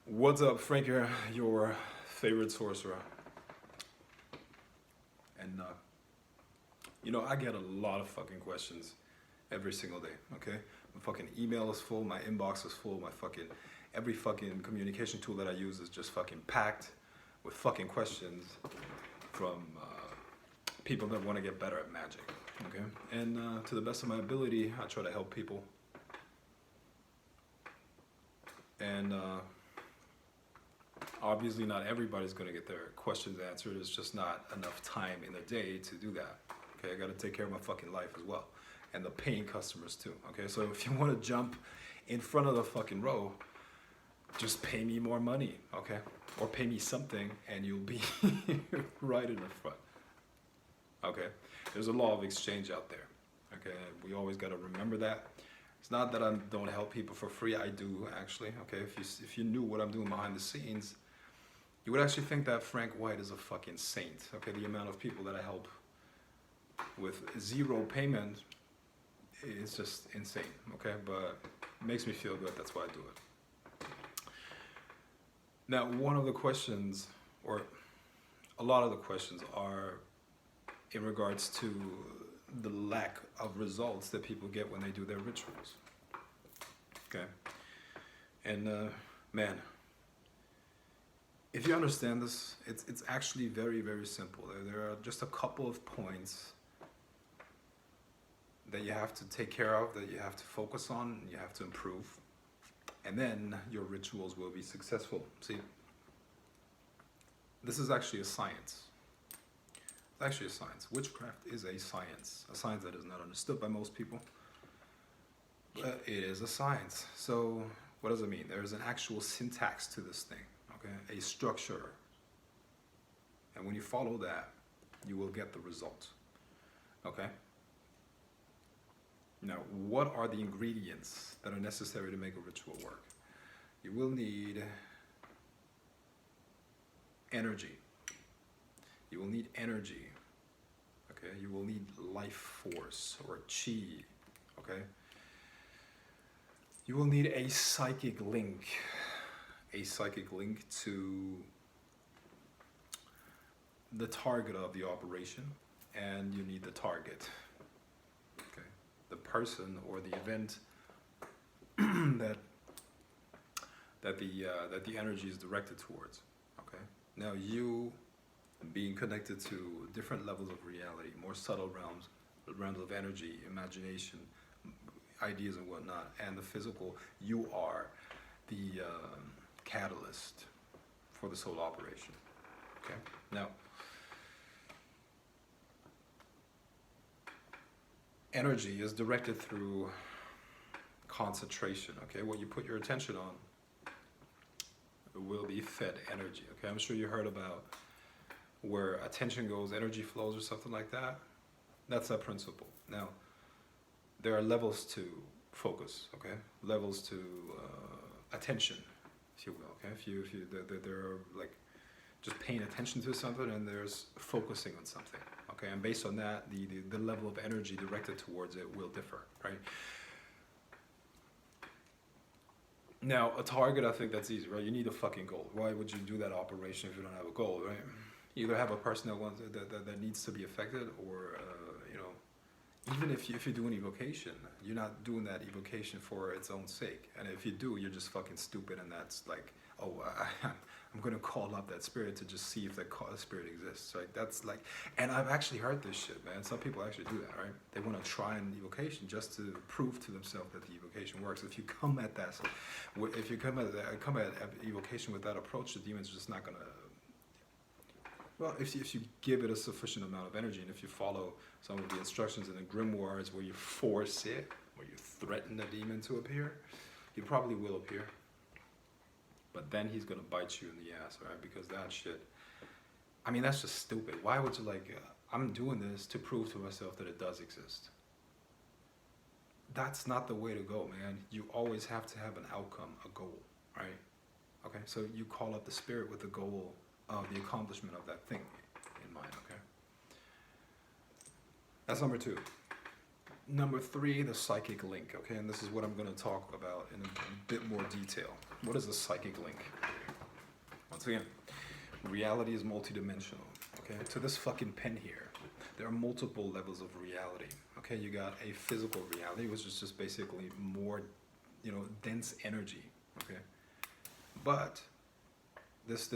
What's up, Frank here, your favorite sorcerer. And, I get a lot of fucking questions every single day, okay? My fucking email is full, my inbox is full, every fucking communication tool that I use is just fucking packed with fucking questions from people that want to get better at magic, okay? And to the best of my ability, I try to help people. And, obviously not everybody's going to get their questions answered. There's just not enough time in the day to do that. Okay, I got to take care of my fucking life as well, and the paying customers too. Okay, so if you want to jump in front of the fucking row, just pay me more money, okay, or pay me something and you'll be right in the front. Okay, there's a law of exchange out there. Okay, we always got to remember that. It's not that I don't help people for free. I do, actually. Okay, if you knew what I'm doing behind the scenes, you would actually think that Frank White is a fucking saint. Okay, the amount of people that I help with zero payment is just insane. Okay, but it makes me feel good. That's why I do it. Now, one of the questions, or a lot of the questions, are in regards to the lack of results that people get when they do their rituals. Okay, and man, if you understand this, it's actually very, very simple. There are just a couple of points that you have to take care of, that you have to focus on, and you have to improve, and then your rituals will be successful. See, this is actually a science. It's actually a science. Witchcraft is a science that is not understood by most people, but it is a science. So what does it mean? There's an actual syntax to this thing, okay? A structure. And when you follow that, you will get the result, okay? Now, what are the ingredients that are necessary to make a ritual work? You will need energy. You will need energy, okay? You will need life force or chi, okay? You will need a psychic link to the target of the operation, and you need the target, okay? The person or the event that the energy is directed towards, okay? Now, you being connected to different levels of reality, more subtle realms of energy, imagination, ideas and whatnot, and the physical, you are the catalyst for the soul operation, okay? Now, energy is directed through concentration, okay? What you put your attention on will be fed energy, okay? I'm sure you heard about where attention goes, energy flows, or something like that. That's that principle. Now, there are levels to focus, okay? Levels to attention, if you will, okay? There are like just paying attention to something, and there's focusing on something, okay? And based on that, the level of energy directed towards it will differ, right? Now, a target, I think that's easy, right? You need a fucking goal. Why would you do that operation if you don't have a goal, right? You either have a person that wants that needs to be affected, or even if you're doing evocation, you're not doing that evocation for its own sake. And if you do, you're just fucking stupid, and that's like, oh, I'm gonna call up that spirit to just see if that spirit exists, right? That's like, and I've actually heard this shit, man. Some people actually do that, right? They want to try an evocation just to prove to themselves that the evocation works. If you come at evocation with that approach, the demon's just not gonna. Well, if you give it a sufficient amount of energy, and if you follow some of the instructions in the grimoires where you force it, where you threaten the demon to appear, he probably will appear. But then he's gonna bite you in the ass, right? Because that shit, I mean, that's just stupid. Why would you I'm doing this to prove to myself that it does exist. That's not the way to go, man. You always have to have an outcome, a goal, right? Okay, so you call up the spirit with the goal of the accomplishment of that thing in mind, okay? That's number 2. Number 3, the psychic link, okay? And this is what I'm going to talk about in a bit more detail. What is a psychic link? So again, reality is multidimensional. Okay, to this fucking pen here, there are multiple levels of reality. Okay, you got a physical reality, which is just basically more, dense energy. Okay, but this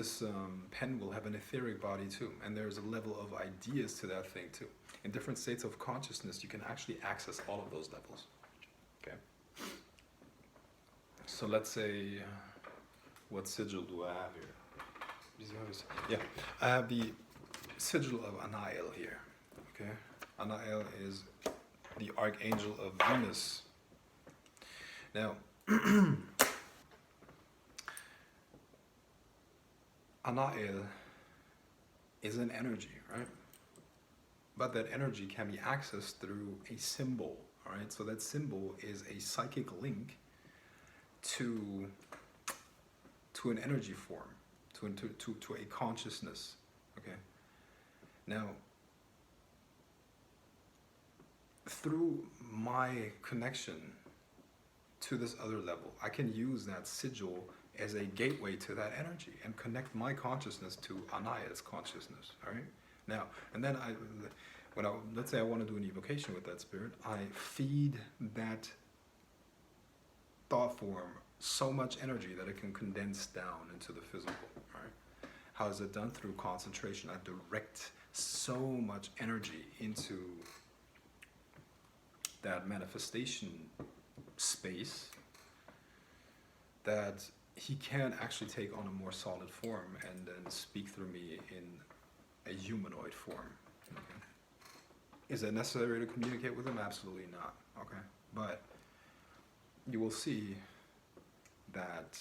pen will have an etheric body too, and there's a level of ideas to that thing too. In different states of consciousness, you can actually access all of those levels. Okay. So let's say, what sigil do I have here? Yeah, I have the sigil of Anael here. Okay, Anael is the archangel of Venus. Now, Anael is an energy, right? But that energy can be accessed through a symbol, all right? So that symbol is a psychic link to an energy form, to a consciousness, okay? Now, through my connection to this other level, I can use that sigil as a gateway to that energy and connect my consciousness to Anaya's consciousness, all right? Now, and then let's say I want to do an evocation with that spirit, I feed that thought form so much energy that it can condense down into the physical, all right? How is it done? Through concentration. I direct so much energy into that manifestation space that he can actually take on a more solid form and then speak through me in a humanoid form. Okay? Is it necessary to communicate with him? Absolutely not. Okay, but you will see that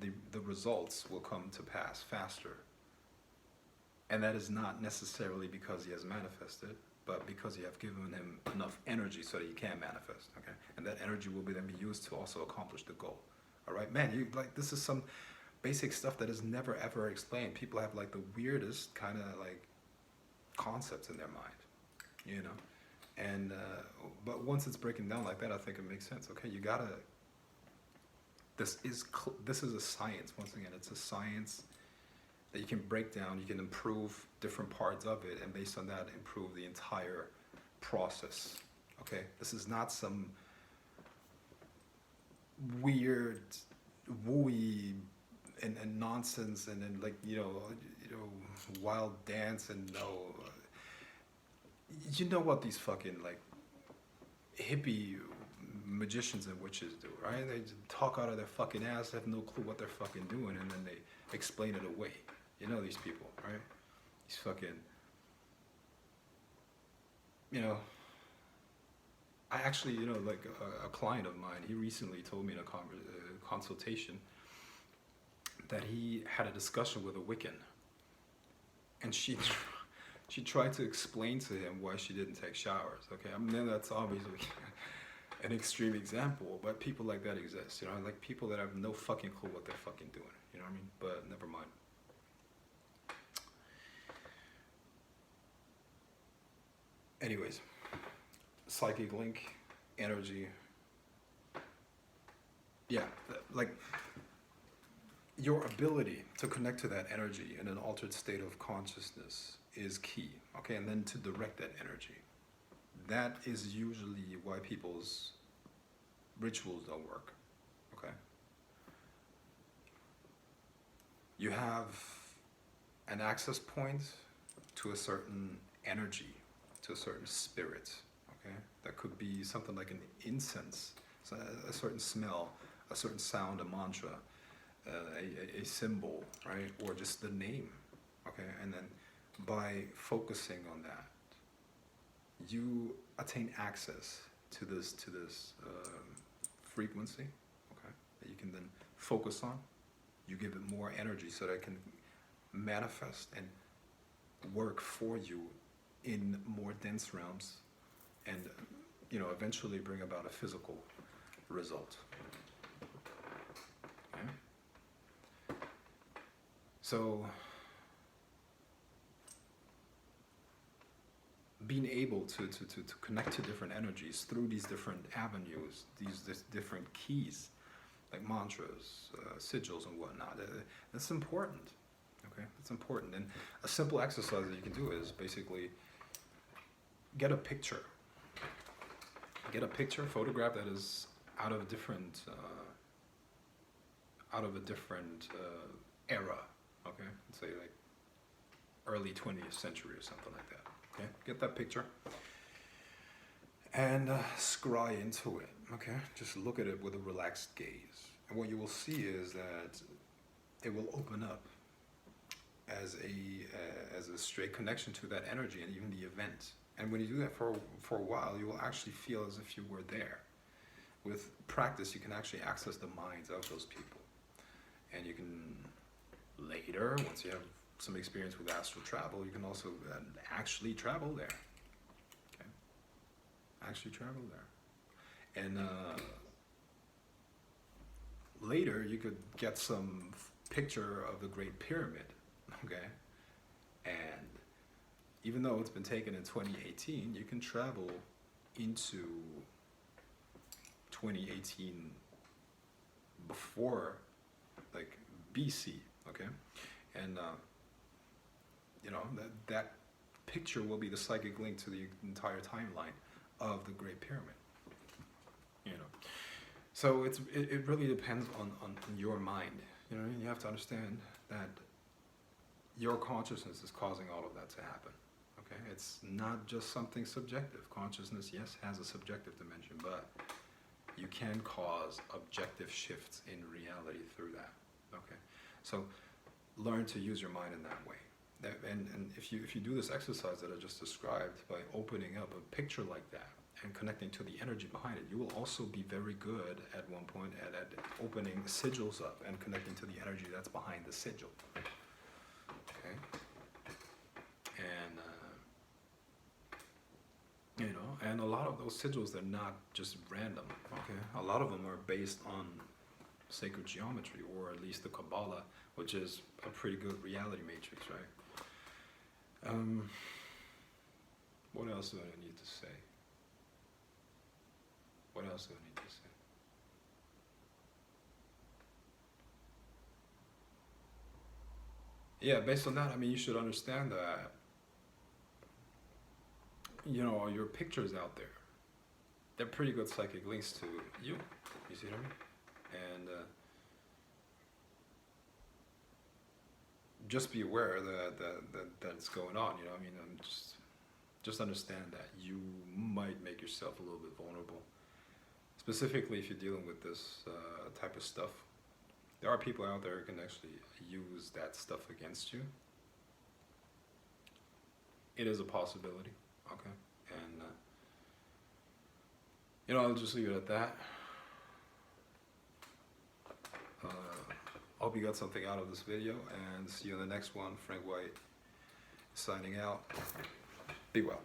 the results will come to pass faster, and that is not necessarily because he has manifested, but because you have given him enough energy so that he can manifest. Okay, and that energy will then be used to also accomplish the goal. All right, man, this is some basic stuff that is never ever explained. People have like the weirdest kind of like concepts in their mind, and but once it's breaking down like that, I think it makes sense. Okay, you gotta. This is a science. Once again, it's a science that you can break down. You can improve different parts of it, and based on that, improve the entire process. Okay, this is not some weird wooey and nonsense and then wild dance and what these fucking like hippie magicians and witches do, right? They just talk out of their fucking ass, have no clue what they're fucking doing, and then they explain it away. These people, right? These fucking I actually, like a client of mine, he recently told me in a consultation that he had a discussion with a Wiccan, and she tried to explain to him why she didn't take showers. Okay, I mean that's obviously an extreme example, but people like that exist. Like people that have no fucking clue what they're fucking doing. You know what I mean? But never mind. Anyways. Psychic link, energy. Yeah, like your ability to connect to that energy in an altered state of consciousness is key, okay? And then to direct that energy. That is usually why people's rituals don't work, okay? You have an access point to a certain energy, to a certain spirit. Okay? That could be something like an incense, so a certain smell, a certain sound, a mantra, a symbol, right? Or just the name. Okay? And then by focusing on that, you attain access to this frequency, okay? That you can then focus on. You give it more energy so that it can manifest and work for you in more dense realms, and eventually bring about a physical result. Okay? So being able to connect to different energies through these different avenues, these different keys, like mantras, sigils and whatnot, that's important. Okay, that's important. And a simple exercise that you can do is basically get a picture. Get a picture, photograph that is out of a different era. Okay, let's say like early 20th century or something like that. Okay, get that picture and scry into it. Okay, just look at it with a relaxed gaze, and what you will see is that it will open up as a straight connection to that energy and even the event. And when you do that for a while, you will actually feel as if you were there. With practice, you can actually access the minds of those people, and you can later, once you have some experience with astral travel, you can also actually travel there. Okay, actually travel there, and later you could get some picture of the Great Pyramid. Okay, and even though it's been taken in 2018, you can travel into 2018 before, like BC, okay? And that picture will be the psychic link to the entire timeline of the Great Pyramid. So it really depends on your mind. You have to understand that your consciousness is causing all of that to happen. Okay, it's not just something subjective. Consciousness, yes, has a subjective dimension, but you can cause objective shifts in reality through that. Okay, so learn to use your mind in that way. And if you do this exercise that I just described by opening up a picture like that and connecting to the energy behind it, you will also be very good at one point at opening sigils up and connecting to the energy that's behind the sigil. Okay, and and a lot of those sigils, they're not just random. Okay, a lot of them are based on sacred geometry, or at least the Kabbalah, which is a pretty good reality matrix, right? What else do I need to say? What else do I need to say? Yeah, based on that, I mean, you should understand that, your pictures out there, they're pretty good psychic links to you. You see what I mean? And just be aware that's going on. I mean, just understand that you might make yourself a little bit vulnerable, specifically if you're dealing with this type of stuff. There are people out there who can actually use that stuff against you. It is a possibility, okay? And, I'll just leave it at that. Hope you got something out of this video, and see you in the next one. Frank White signing out. Be well.